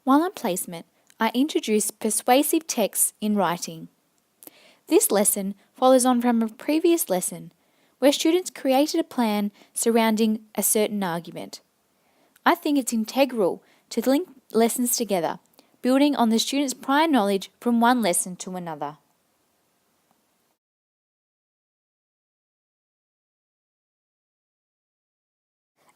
While on placement, I introduced persuasive texts in writing. This lesson follows on from a previous lesson where students created a plan surrounding a certain argument. I think it's integral to link lessons together, building on the students' prior knowledge from one lesson to another.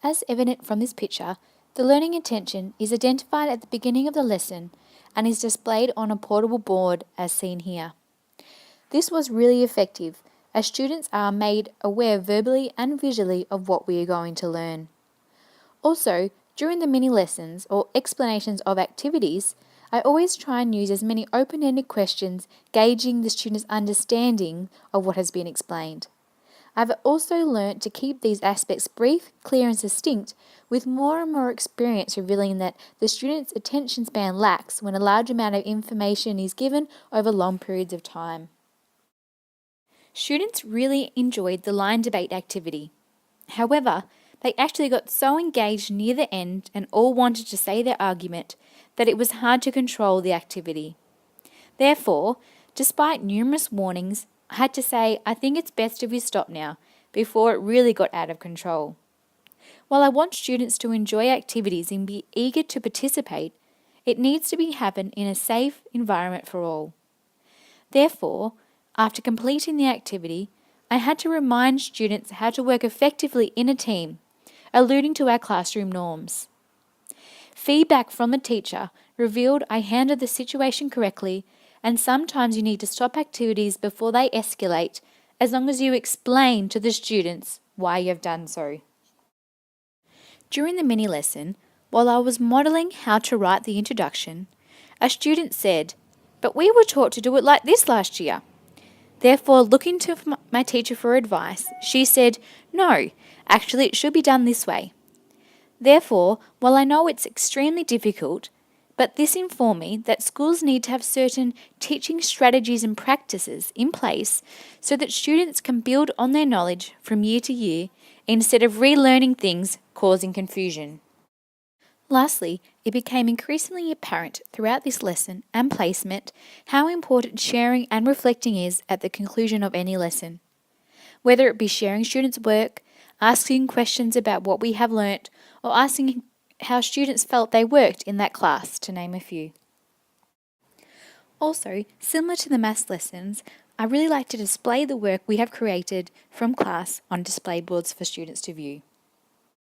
As evident from this picture, the learning intention is identified at the beginning of the lesson and is displayed on a portable board as seen here. This was really effective as students are made aware verbally and visually of what we are going to learn. Also, during the mini lessons or explanations of activities, I always try and use as many open-ended questions gauging the students' understanding of what has been explained. I've also learnt to keep these aspects brief, clear and succinct, with more and more experience revealing that the student's attention span lacks when a large amount of information is given over long periods of time. Students really enjoyed the line debate activity. However, they actually got so engaged near the end and all wanted to say their argument that it was hard to control the activity. Therefore, despite numerous warnings, I had to say, I think it's best if you stop now, before it really got out of control. While I want students to enjoy activities and be eager to participate, it needs to happen in a safe environment for all. Therefore, after completing the activity, I had to remind students how to work effectively in a team, alluding to our classroom norms. Feedback from the teacher revealed I handled the situation correctly, and sometimes you need to stop activities before they escalate, as long as you explain to the students why you have done so. During the mini lesson, while I was modelling how to write the introduction, a student said, "But we were taught to do it like this last year." Therefore, looking to my teacher for advice, she said, "No, actually it should be done this way." Therefore, while I know it's extremely difficult, but this informed me that schools need to have certain teaching strategies and practices in place so that students can build on their knowledge from year to year instead of relearning things causing confusion. Lastly, it became increasingly apparent throughout this lesson and placement how important sharing and reflecting is at the conclusion of any lesson. Whether it be sharing students' work, asking questions about what we have learnt, or asking how students felt they worked in that class, to name a few. Also, similar to the maths lessons, I really like to display the work we have created from class on display boards for students to view.